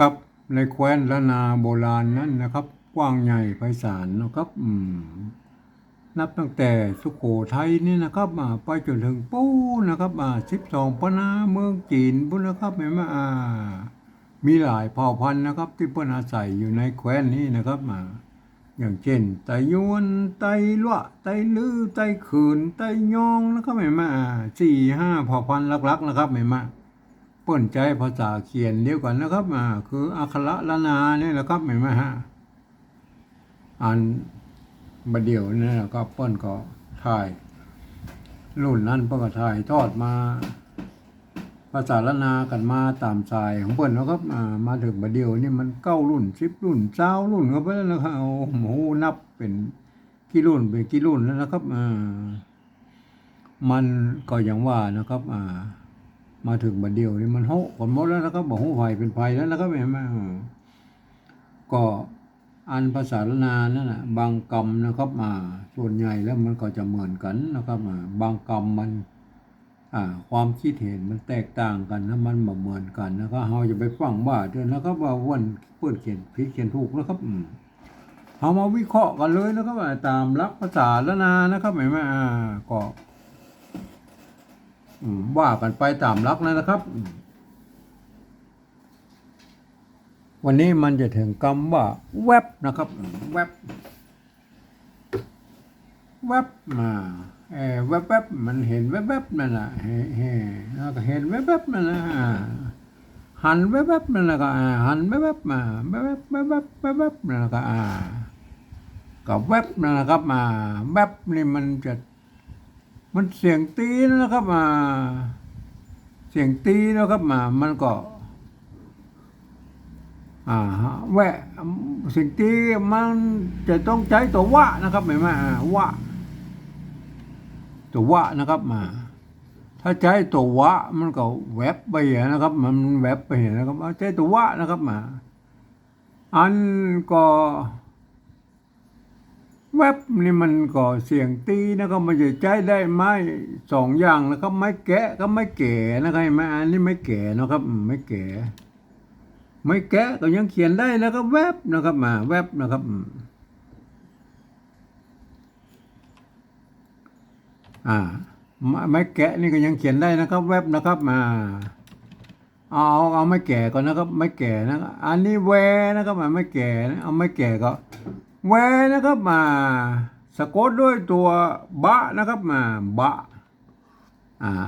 ครับในแคว้นล้านนาโบราณนั้นนะครับกว้างใหญ่ไพศาลนะครับนับตั้งแต่สุโขทัยนี่นะครับไปจนถึงปูนนะครับ12ปนาเมืองจีนพุ่นนะครับเห็นไหมมีหลายเผ่าพันธุ์นะครับที่เพิ่นอาศัยอยู่ในแคว้นนี้นะครับอย่างเช่นไตยวนไตลั่วไตลือไตขืนไตยองนะครับเห็นไหม4-5เผ่าพันธุ์หลักๆนะครับเห็นไหม เปิ้นใจภาษาเขียนเดียวกันนะครับคืออักขระละนาเนี่ยแหละครับเห็นไหมฮะอ่านบดเดียวนี่แหละครับเปิ้นก็ถ่ายรุ่นนั้นเปิ้นก็ถ่ายทอดมาภาษาละนากันมาตามสายของเปิ้นนะครับมาถึงบดเดียวนี่มัน9 รุ่น10 รุ่น20 รุ่นก็ไปแล้วนะครับโอ้โหนับเป็นกี่รุ่นเป็นกี่รุ่นแล้วนะครับมันก็อย่างว่านะครับมาถึงบัดเดียวนี่มันโหก่อนหมดแล้วนะครับบอกโหไฟเป็นไฟแล้วนะครับเห็นไหมก็อันภาษาละนานั่นแหะบางกรรมนะครับส่วนใหญ่แล้วมันก็จะเหมือนกันนะครับบางกรรมมันความคิดเห็นมันแตกต่างกันนะมันบ่เหมือนกันนะครับเราจะไปฟังว่าเดี๋ยวนะครับว่าวันเปิดเขียนผิดเขียนถูกนะครับเรามาวิเคราะห์กันเลยนะครับตามหลักภาษาละนานะครับเห็นไหมก็ว่ากันไปตามหลักนะครับ วันนี้มันจะถึงคำว่าแวบนะครับแวบแวบแวบแวบมันเห็นแวบแวบนั่นแหละแล้วก็เห็นแวบแวบนั่นแหละหันแวบแวบนั่นแหละก็หันแวบแวบมาแวบแวบแวบแวบแวบแวบนั่นแหละก็กับแวบนั่นแหละครับแวบนี่มันเสียงตีนะครับเสียงตีนะครับมันก็แวะสิ่งที่มันจะต้องใช้ตัววะนะครับเห็นไหมวะตัววะนะครับถ้าใช้ตัววะมันก็แวบไปนะครับมันแวบไปนะครับใช้ตัววะนะครับอันก็แวบนี่มันก็เสียงตีนะครับมันจะใช้ได้ไม้2 อย่างนะครับไม้แกะก็ไม้แก่นะครับเห็นไหมอันนี้ไม้แก่นะครับไม้แก่ไม่แกะก็ยังเขียนได้นะครับแวบนะครับแวบนะครับไม่แกะนี่ก็ยังเขียนได้นะครับแวบนะครับเอาไม่แก่ก่อนนะครับไม่แก่นะครับอันนี้แวนะครับไม่แก่เอาไม่แก่ก็แวนะครับสะกดด้วยตัวบะนะครับบะ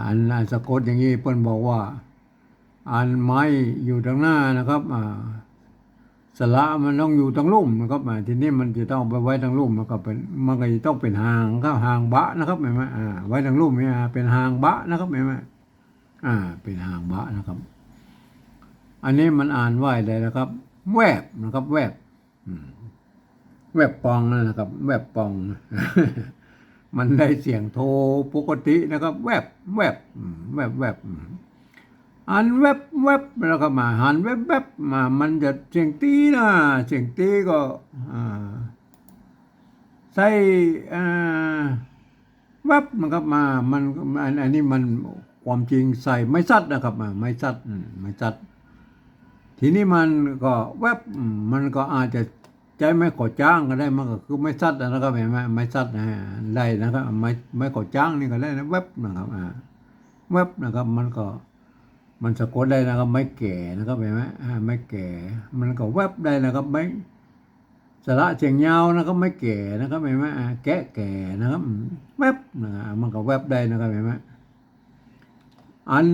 อันสะกดอย่างนี้เพิ่นบอกว่าอันไม้อยู่ตรงหน้านะครับสระมันต้องอยู่ตรงลุ่มนะครับทีนี้มันจะต้องไปไว้ตรงลุ่มมันก็จะต้องเป็นหางครับหางบะนะครับเห็นไหมไว้ตรงลุ่มเนี่ยเป็นหางบะนะครับเห็นไหมเป็นหางบะนะครับอันนี้มันอ่านว่าอะไรนะครับแวบนะครับแวบแวบปองนะครับแวบปอง มันได้เสียงโทปกตินะครับแวบแวบแวบแวบอันแวบแวบแล้วก็หันแวบแวบมันจะเสียงตีนะเสียงตีก็ใส่แวบมันก็มันอันนี้มันความจริงใส่ไม่ซัดนะครับไม่ซัดไม่ซัดทีนี้มันก็แวบมันก็อาจจะใจไม่ขอจ้างก็ได้มันก็คือไม่ซัดนะครับเห็นไหมไม่ซัดได้นะครับไม่ขอจ้างนี่ก็ได้นะแวบนะครับแวบนะครับมันสะกดได้นะครับไม่แก่นะครับเห็นไหมไม่แก่มันก็แวบได้นะครับไม่สระเสียงยาวนะครับไม่แก่นะครับเห็นไหมแก่นะครับแวบนะครับมันก็แวบได้นะครับเห็นไหมอัน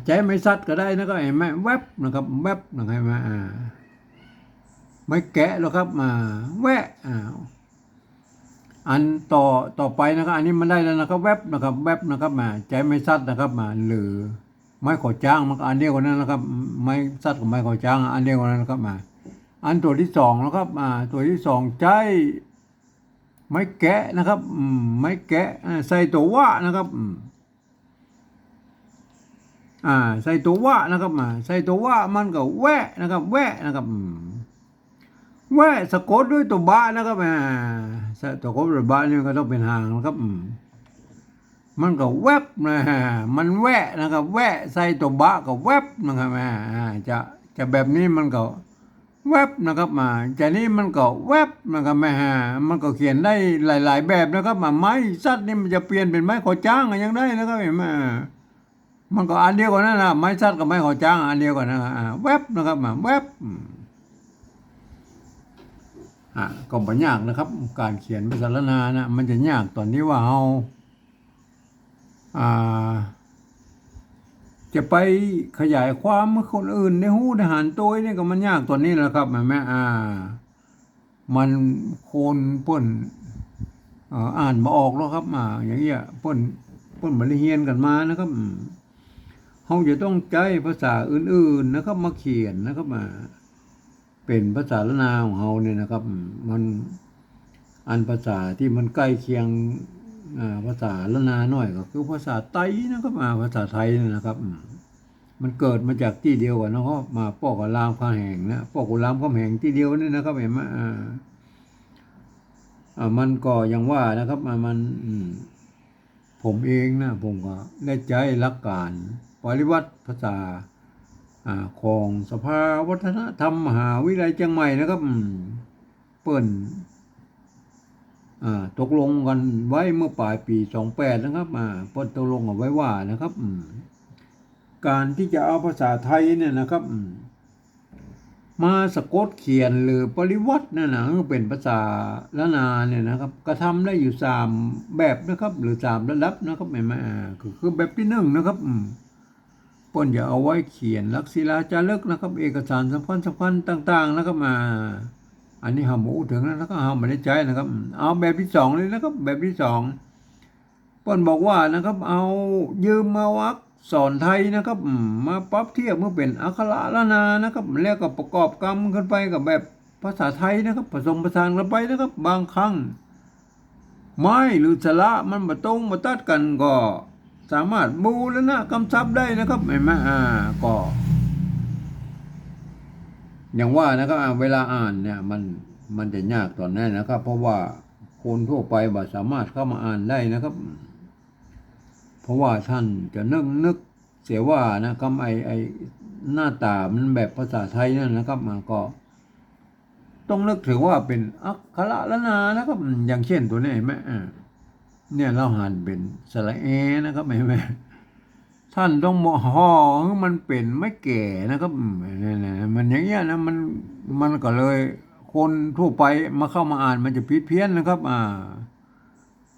ใจไม่ซัดก็ได้นะครับเห็นไหมแวบนะครับแวบนะครับเห็นไหมไม่แกะหรอกครับแวะอันต่อไปนะครับอันนี้มันได้แล้วนะครับแวบนะครับแวบนะครับใจไม่ซัดนะครับหรือไม่ขอจ้างมันอันเดียวกันนั้นนะครับไม่ซัดกับไม่ขอจ้างอันเดียวกันนั้นนะครับอันตัวที่2นะครับตัวที่2ใจไม่แกะนะครับไม่แกะใส่ตัววะนะครับใส่ตัววะนะครับใส่ตัววะมันก็แวะนะครับแวะนะครับแวะสะกดด้วยตัวบะนะครับตัวกดด้วยบะนี่ก็ต้องเป็นหางนะครับ มันก็แวบนะฮะมันแวะนะครับแวะใส่ตัวบะก็แวบนะครับจะแบบนี้มันก็แวบนะครับจะนี้มันก็แวบนะครับมันก็เขียนได้หลายๆแบบนะครับไม้สัตว์นี่มันจะเปลี่ยนเป็นไม้ขอจ้างยังได้นะครับเห็นไหมมันก็อันเดียวกันนั่นนะไม้สัตว์กับไม้ขอจ้างอันเดียวกันนะแวบนะครับแวบก็บ่ยากนะครับการเขียนภาษาละนานะมันจะยากตอนนี้ว่าเราอ่าจะไปขยายความเมื่อคนอื่นในหูทหารตัวนี่ก็มันยากตอนนี้แหละครับแม่มันคนเปิ้นอ่านมาออกแล้วครับอย่างเงี้ยเปิ้นมาเรียนกันมานะครับเราจะต้องใช้ภาษาอื่นๆนะครับมาเขียนนะครับเป็นภาษาละนาของเราเนี่ยนะครับมันอันภาษาที่มันใกล้เคียงภาษาละนาหน่อยก็คือภาษาไต้นะครับภาษาไทยนะครับมันเกิดมาจากที่เดียวกันเนาะมาป้อกับรามคำแหงนะป้อกับรามคำแหงที่เดียวนี่นะครับเห็นไหมมันก็ยังว่านะครับมันผมเองนะผมก็ได้ใจหลักการปริวัติภาษาของสภาวัฒนธรรมมหาวิทยาลัยเชียงใหม่นะครับเปิ้นตกลงกันไว้เมื่อปลายปี28นะครับเปิ้นตกลงเอาไว้ว่านะครับการที่จะเอาภาษาไทยเนี่ยนะครับมาสะกดเขียนหรือปริวัตินั่นนะเป็นภาษาละนาเนี่ยนะครับกระทำได้อยู่3แบบนะครับหรือ3ระดับนะครับไม่คือแบบที่1นะครับเปิ้นจะเอาไว้เขียนลักษิลาจารึกนะครับเอกสารสำคัญต่างๆนะครับอันนี้ห้ามพูดถึงแล้วก็ห้ามไม่ได้ใจนะครับเอาแบบที่2เลยนะครับแบบที่2เปิ้นบอกว่านะครับเอายืมมาวักสอนไทยนะครับมาปรับเทียบเมื่อเป็นอักขระละนานะครับแล้วก็ประกอบกรรมกันไปกับแบบภาษาไทยนะครับผสมผสานกันไปนะครับบางครั้งไม้หรือสระมันมาตรงมาตัดกันก็สามารถบูรณะกำชับได้นะครับเห็นไหมก็อย่างว่านะครับเวลาอ่านเนี่ยมันจะยากตอนนั้นนะครับเพราะว่าคนทั่วไปบ่สามารถเข้ามาอ่านได้นะครับเพราะว่าท่านจะนึกเสียว่านะครับไอหน้าตามันแบบภาษาไทยนั่นนะครับก็ต้องนึกถึงว่าเป็นอักขระละนานะครับอย่างเช่นตัวนี้เห็นไหมเนี่ยเราหันเป็นสระเอนะครับเห็นไหมท่านต้องมห่อมันเป็นไม่แก่นะครับมันอย่างเงี้ยนะมันก็เลยคนทั่วไปมาเข้ามาอ่านมันจะผิดเพี้ยนนะครับ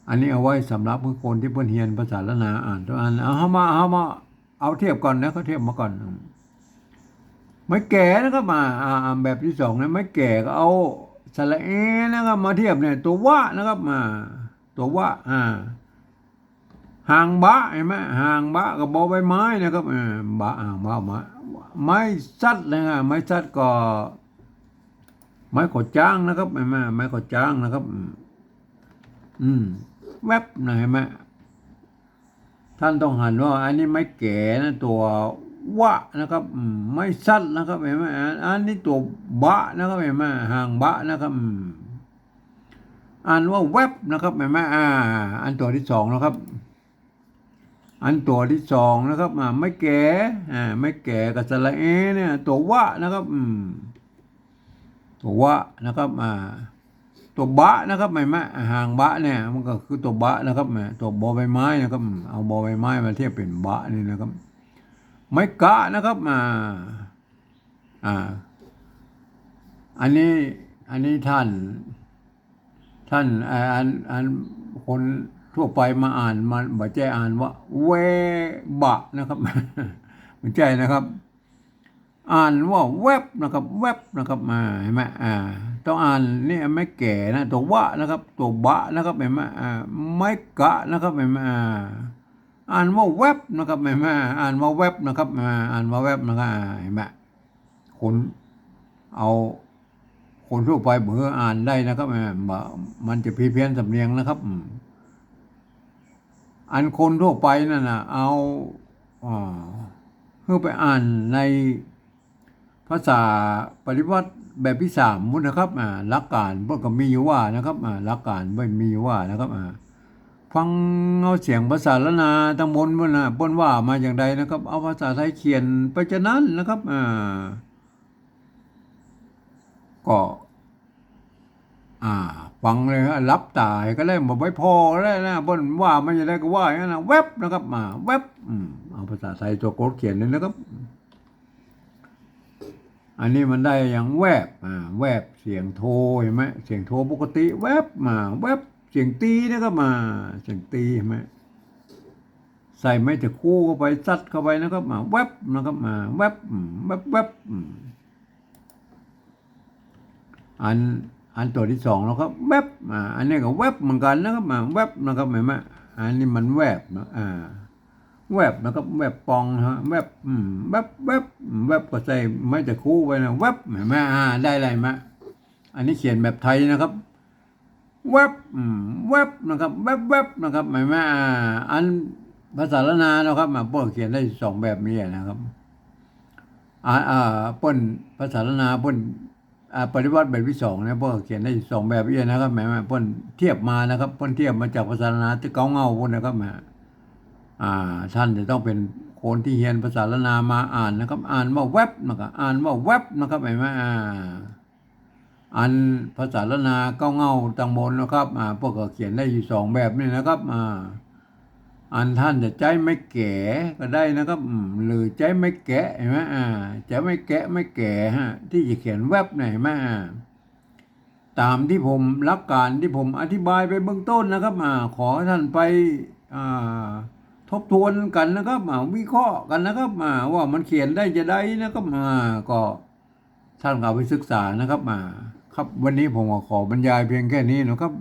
อันนี้เอาไว้สำหรับคนที่เพิ่นเรียนภาษาละนาอ่านตัวอันเอามาเอาเทียบก่อนนะเขาเทียบมาก่อนไม่แก่นะครับแบบที่2เนี่ยไม่แก่ก็เอาสระเอนะครับมาเทียบเนี่ยตัววะนะครับตัววะหางบะเห็นไหมหางบะกับบอใบไม้นะครับบะหางบะไม้ซัดเลยไม้ซัดก็ไม้ขอจ้างนะครับเห็นไหมไม้ขอจ้างนะครับแวบนะเห็นไหมท่านต้องหันว่าอันนี้ไม้แก่นะตัววะนะครับไม่ซัดนะครับเห็นไหมอันนี้ตัวบะนะครับเห็นไหมหางบะนะครับอ่านว่าแวบนะครับเห็นไหมอันตัวที่2นะครับอันตัวที่2นะครับไม่แก่ไม่แก่กับสระเอเนี่ยตัววะนะครับตัววะนะครับตัวบะนะครับไม่หางบะเนี่ยมันก็คือตัวบะนะครับตัวบอใบไม้นะครับเอาบอใบไม้มาเทียบเป็นบะนี่นะครับไม้กะนะครับอันนี้ท่านคนทั่วไปมาอ่านมาบ่ใจอ่านว่าเวบะนะครับไม่ใช่นะครับอ่านว่าแวบนะครับแวบนะครับเห็นไหมต้องอ่านนี่ไม่แก่นะตัววะนะครับตัวบะนะครับเห็นไหมไม่กะนะครับเห็นไหมอ่านว่าแวบนะครับเห็นไหมอ่านว่าแวบนะครับอ่านว่าแวบนะครับเห็นไหมคนทั่วไปเบื่ออ่านได้นะครับมันจะเพี้ยนสำเนียงนะครับอันคนทั่วไปนั่นนะเอาเพื่อไปอ่านในภาษาปริวัติแบบที่3มุนะครับหลักการพวกก็มีอยู่ว่านะครับหลักการไม่มีอยู่ว่านะครับ ฟังเอาเสียงภาษาละนาทั้งบนบนนะบนว่ามาอย่างใดนะครับ เอาภาษาไทยเขียนไปจะนั้นนะครับก็อ่าฟังเลยฮะรับตายก็ได้บอกไว้พอแล้วนะบนว่ามันจะได้ก็ว่าอย่างนั้นนะเว็บนะครับเว็บเอาภาษาไทยตัวโคดเขียนเลยนะครับ อันนี้มันได้อย่างแวบแวบเสียงโทรเห็นไหมเสียงโทรปกติแวบแวบเสียงตีนะครับเสียงตีเห็นไหมใส่ไม้ตะคู่เข้าไปซัดเข้าไปนะครับแวบนะครับแวบแวบแวบอันอันตัวที่สองแล้วครับแวบอันนี้ก็แวบเหมือนกันนะครับแวบนะครับเห็นไหมอันนี้มันแวบนะแวบนะครับแวบปองฮะแวบแวบแวบแวบก็ใส่ไม่จะคู่ไว้นะแวบเห็นไหมได้อะไรมาอันนี้เขียนแบบไทยนะครับแวบแวบนะครับแวบแวบนะครับเห็นไหมอันภาษาละนานะครับพวกเขียนได้สองแบบนี้นะครับป้นภาษาละนาป้นปฏิวัติแบบที่สองนะพวกเขียนได้สองแบบนี้นะครับหมายว่าป้นเทียบมานะครับป้นเทียบมาจากภาษาละนาที่เก้าเงาป้นนะครับท่านจะต้องเป็นคนที่เรียนภาษาละนามาอ่านนะครับ อ่านว่าเว็บนะครับอ่านว่าเว็บนะครับเห็นไหมอันภาษาละนาเก้าเงาตังบนนะครับพวกก็เขียนได้อยู่สองแบบนี่นะครับอันท่านจะใจไม่แก่ก็ได้นะครับหรือใจไม่แกะเห็นไหมใจไม่แกะไม่แก่ฮะที่จะเขียนเว็บไหนไหมตามที่ผมหลักการที่ผมอธิบายไปเบื้องต้นนะครับขอท่านไปทบทวนกันนะครับวิเคราะห์กันนะครับว่ามันเขียนได้จะได้นะครับก็ท่านก็ไปศึกษานะครับครับวันนี้ผมขอบรรยายเพียงแค่นี้นะครับ